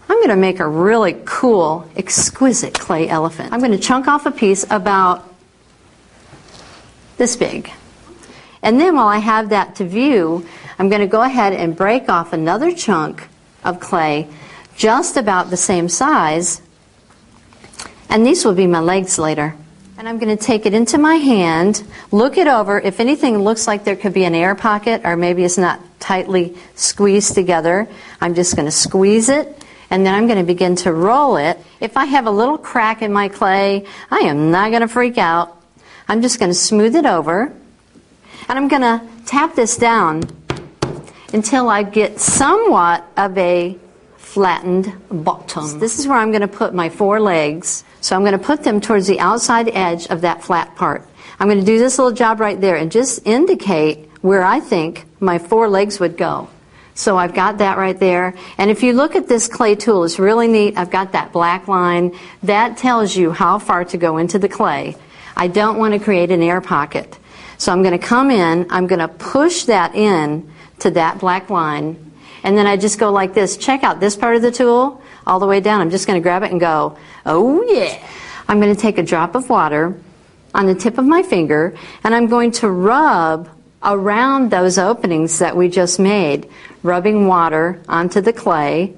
I'm going to make a really cool, exquisite clay elephant. I'm going to chunk off a piece about this big. And then while I have that to view, I'm going to go ahead and break off another chunk of clay just about the same size. And these will be my legs later. And I'm going to take it into my hand, look it over. If anything looks like there could be an air pocket or maybe it's not tightly squeezed together, I'm just going to squeeze it. And then I'm going to begin to roll it. If I have a little crack in my clay, I am not going to freak out. I'm just going to smooth it over. And I'm going to tap this down until I get somewhat of a flattened bottom. This is where I'm going to put my 4 legs. So I'm going to put them towards the outside edge of that flat part. I'm going to do this little job right there and just indicate where I think my 4 legs would go. So I've got that right there. And if you look at this clay tool, it's really neat. I've got that black line. That tells you how far to go into the clay. I don't want to create an air pocket. So I'm going to come in, I'm going to push that in to that black line, and then I just go like this. Check out this part of the tool all the way down. I'm just going to grab it and go, oh yeah. I'm going to take a drop of water on the tip of my finger, and I'm going to rub around those openings that we just made, rubbing water onto the clay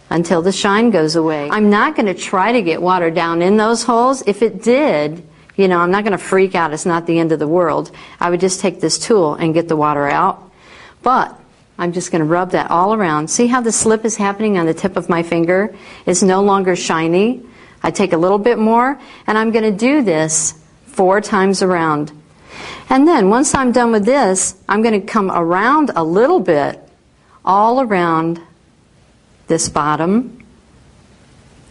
until the shine goes away. I'm not going to try to get water down in those holes. If it did, you know, I'm not going to freak out. It's not the end of the world. I would just take this tool and get the water out. But I'm just going to rub that all around. See how the slip is happening on the tip of my finger? It's no longer shiny. I take a little bit more, and I'm going to do this 4 times around. And then once I'm done with this, I'm going to come around a little bit, all around this bottom,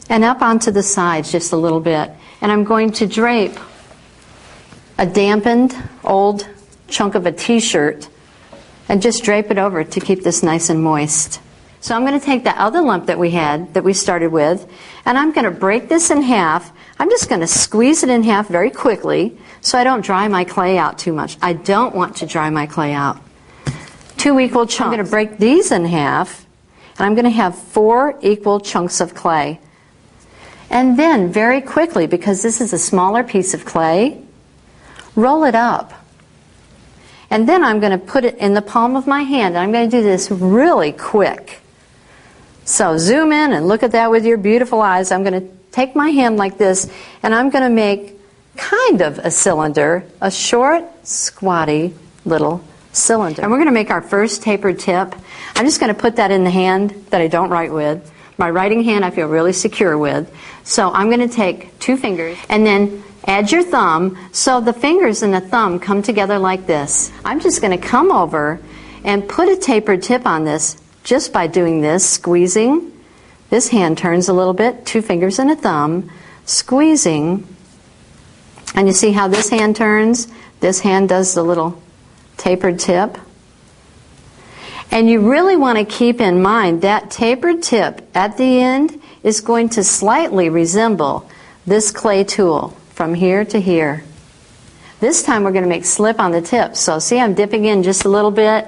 and up onto the sides just a little bit. And I'm going to drape a dampened old chunk of a t-shirt and just drape it over to keep this nice and moist. So I'm going to take that other lump that we had, that we started with, and I'm going to break this in half. I'm just going to squeeze it in half very quickly so I don't dry my clay out too much. I don't want to dry my clay out. 2 equal chunks. I'm going to break these in half, and I'm going to have 4 equal chunks of clay. And then very quickly, because this is a smaller piece of clay, roll it up. And then I'm going to put it in the palm of my hand. And I'm going to do this really quick. So zoom in and look at that with your beautiful eyes. I'm going to take my hand like this, and I'm going to make kind of a cylinder, a short, squatty little cylinder. And we're going to make our first tapered tip. I'm just going to put that in the hand that I don't write with. My writing hand I feel really secure with. So I'm going to take 2 fingers and then add your thumb so the fingers and the thumb come together like this. I'm just going to come over and put a tapered tip on this just by doing this, squeezing. This hand turns a little bit, 2 fingers and a thumb, squeezing. And you see how this hand turns? This hand does the little tapered tip. And you really want to keep in mind that tapered tip at the end is going to slightly resemble this clay tool from here to here. This time we're going to make slip on the tip. So see, I'm dipping in just a little bit,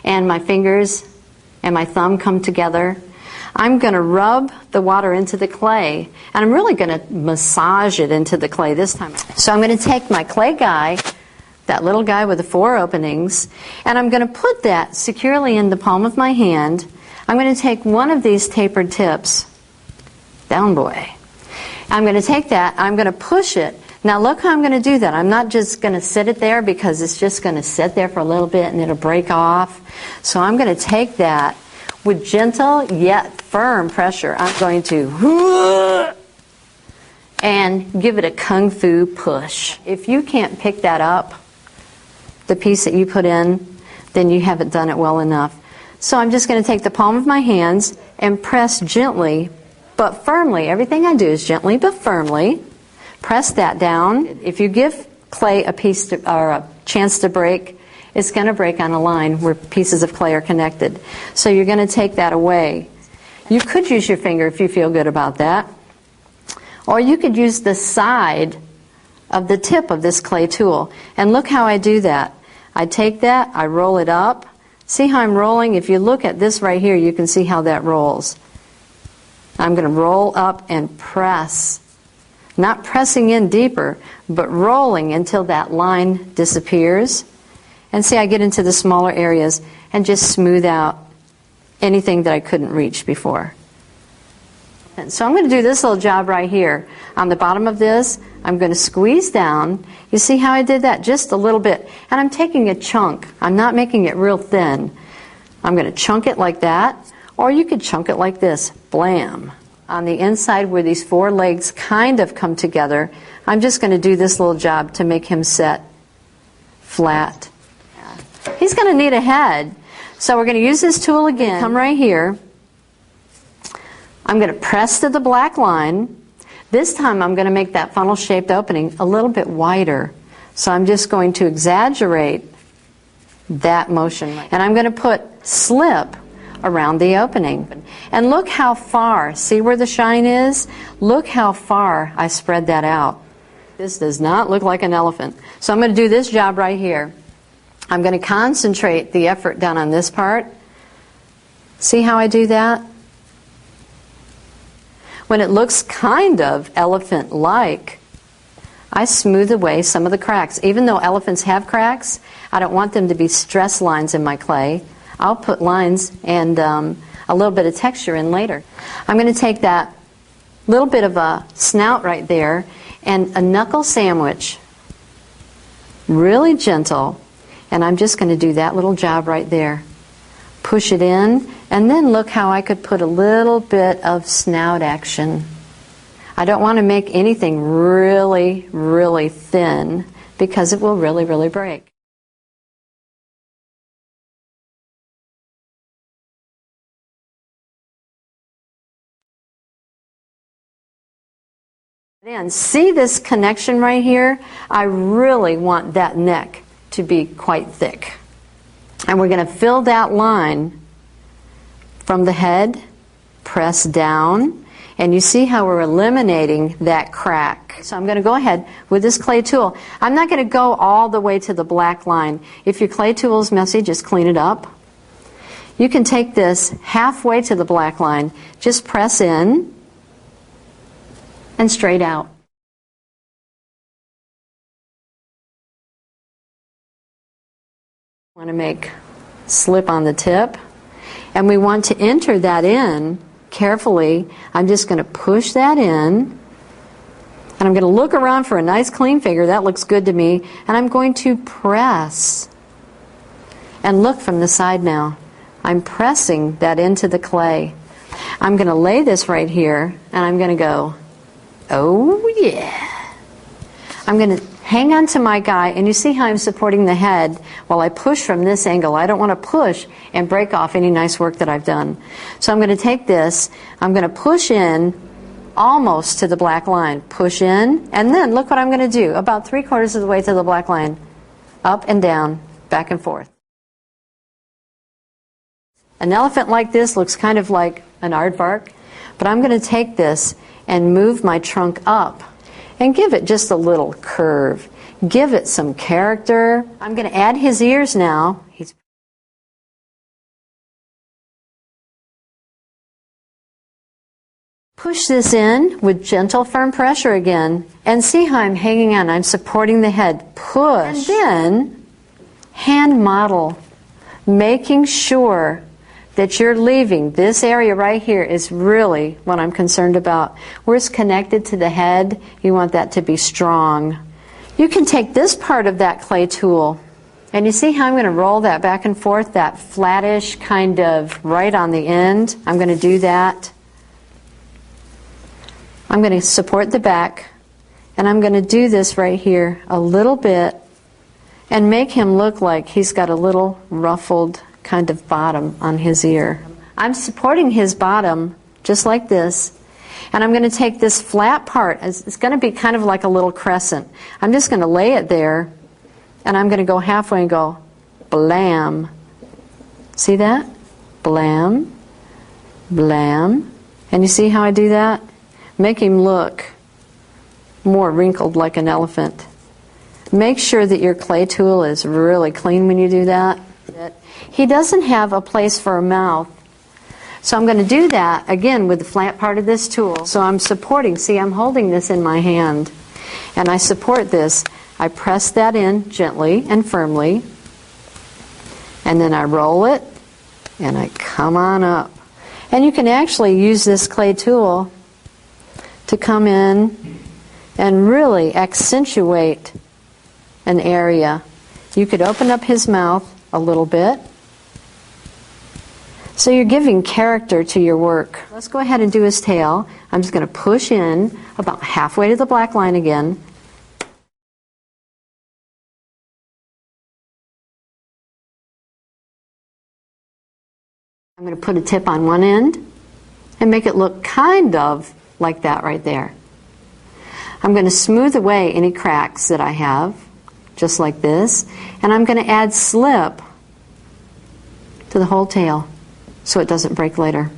and my fingers and my thumb come together. I'm going to rub the water into the clay, and I'm really going to massage it into the clay this time. So I'm going to take my clay guy, that little guy with the 4 openings, and I'm going to put that securely in the palm of my hand. I'm going to take one of these tapered tips, down boy. I'm going to take that, I'm going to push it. Now look how I'm going to do that. I'm not just going to sit it there because it's just going to sit there for a little bit and it'll break off. So I'm going to take that with gentle yet firm pressure. I'm going to and give it a kung fu push. If you can't pick that up, the piece that you put in, then you haven't done it well enough. So I'm just going to take the palm of my hands and press gently but firmly. Everything I do is gently but firmly. Press that down. If you give clay a piece to, or a chance to break, it's going to break on a line where pieces of clay are connected. So you're going to take that away. You could use your finger if you feel good about that. Or you could use the side of the tip of this clay tool. And look how I do that. I take that, I roll it up. See how I'm rolling? If you look at this right here, you can see how that rolls. I'm going to roll up and press. Not pressing in deeper, but rolling until that line disappears. And see, I get into the smaller areas and just smooth out anything that I couldn't reach before. And so I'm going to do this little job right here. On the bottom of this, I'm going to squeeze down. You see how I did that? Just a little bit. And I'm taking a chunk. I'm not making it real thin. I'm going to chunk it like that, or you could chunk it like this. Blam. On the inside where these four legs kind of come together, I'm just going to do this little job to make him set flat. He's going to need a head. So we're going to use this tool again. Come right here. I'm going to press to the black line. This time I'm going to make that funnel-shaped opening a little bit wider. So I'm just going to exaggerate that motion. And I'm going to put slip around the opening. And look how far, see where the shine is? Look how far I spread that out. This does not look like an elephant. So I'm going to do this job right here. I'm going to concentrate the effort down on this part. See how I do that? When it looks kind of elephant-like, I smooth away some of the cracks. Even though elephants have cracks, I don't want them to be stress lines in my clay. I'll put lines and a little bit of texture in later. I'm going to take that little bit of a snout right there and a knuckle sandwich, really gentle, and I'm just going to do that little job right there. Push it in, and then look how I could put a little bit of snout action. I don't want to make anything really, really thin because it will really, really break. And see this connection right here? I really want that neck to be quite thick. And we're going to fill that line from the head, press down, and you see how we're eliminating that crack. So I'm going to go ahead with this clay tool. I'm not going to go all the way to the black line. If your clay tool is messy, just clean it up. You can take this halfway to the black line, just press in, and straight out. Want to make slip on the tip, and we want to enter that in carefully. I'm just going to push that in, and I'm going to look around for a nice clean figure. That looks good to me. And I'm going to press and look from the side now. I'm pressing that into the clay. I'm going to lay this right here, and I'm going to go, oh yeah. I'm going to hang on to my guy, and you see how I'm supporting the head while I push from this angle. I don't want to push and break off any nice work that I've done. So I'm going to take this, I'm going to push in almost to the black line. Push in, and then look what I'm going to do. About 3/4 of the way to the black line. Up and down, back and forth. An elephant like this looks kind of like an aardvark, but I'm going to take this and move my trunk up and give it just a little curve. Give it some character. I'm going to add his ears now. Push this in with gentle, firm pressure again, and see how I'm hanging on. I'm supporting the head. Push. And then hand model, making sure that you're leaving this area right here is really what I'm concerned about. Where it's connected to the head, you want that to be strong. You can take this part of that clay tool, and you see how I'm going to roll that back and forth, that flattish kind of right on the end. I'm going to do that. I'm going to support the back, and I'm going to do this right here a little bit and make him look like he's got a little ruffled kind of bottom on his ear. I'm supporting his bottom just like this, and I'm going to take this flat part. It's going to be kind of like a little crescent. I'm just going to lay it there, and I'm going to go halfway and go blam. See that? Blam, blam. And you see how I do that? Make him look more wrinkled like an elephant. Make sure that your clay tool is really clean when you do that. He doesn't have a place for a mouth, So I'm going to do that again with the flat part of this tool. So I'm supporting, see, I'm holding this in my hand, and I support this. I press that in gently and firmly, and then I roll it, and I come on up. And you can actually use this clay tool to come in and really accentuate an area. You could open up his mouth a little bit. So you're giving character to your work. Let's go ahead and do his tail. I'm just going to push in about halfway to the black line again. I'm going to put a tip on one end and make it look kind of like that right there. I'm going to smooth away any cracks that I have, just like this, and I'm going to add slip to the whole tail so it doesn't break later.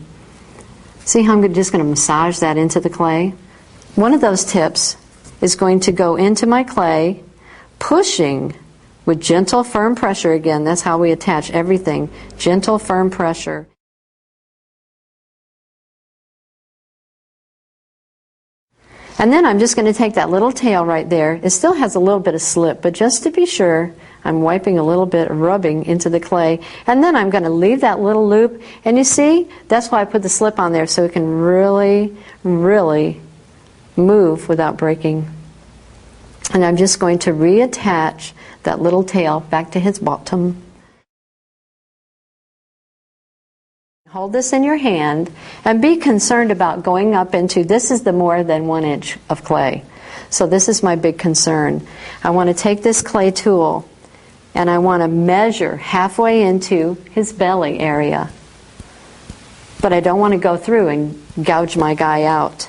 See how I'm just going to massage that into the clay? One of those tips is going to go into my clay, pushing with gentle, firm pressure again. That's how we attach everything. Gentle, firm pressure. And then I'm just going to take that little tail right there. It still has a little bit of slip, but just to be sure, I'm wiping a little bit of rubbing into the clay. And then I'm going to leave that little loop. And you see, that's why I put the slip on there, so it can really, really move without breaking. And I'm just going to reattach that little tail back to his bottom. Hold this in your hand and be concerned about going up into, this is the more than 1 inch of clay. So this is my big concern. I want to take this clay tool and I want to measure halfway into his belly area. But I don't want to go through and gouge my guy out.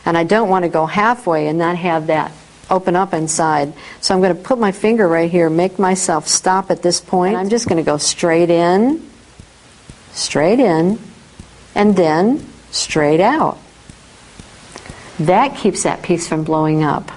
And I don't want to go halfway and not have that open up inside. So I'm going to put my finger right here, make myself stop at this point. I'm just going to go straight in, and then straight out. That keeps that piece from blowing up.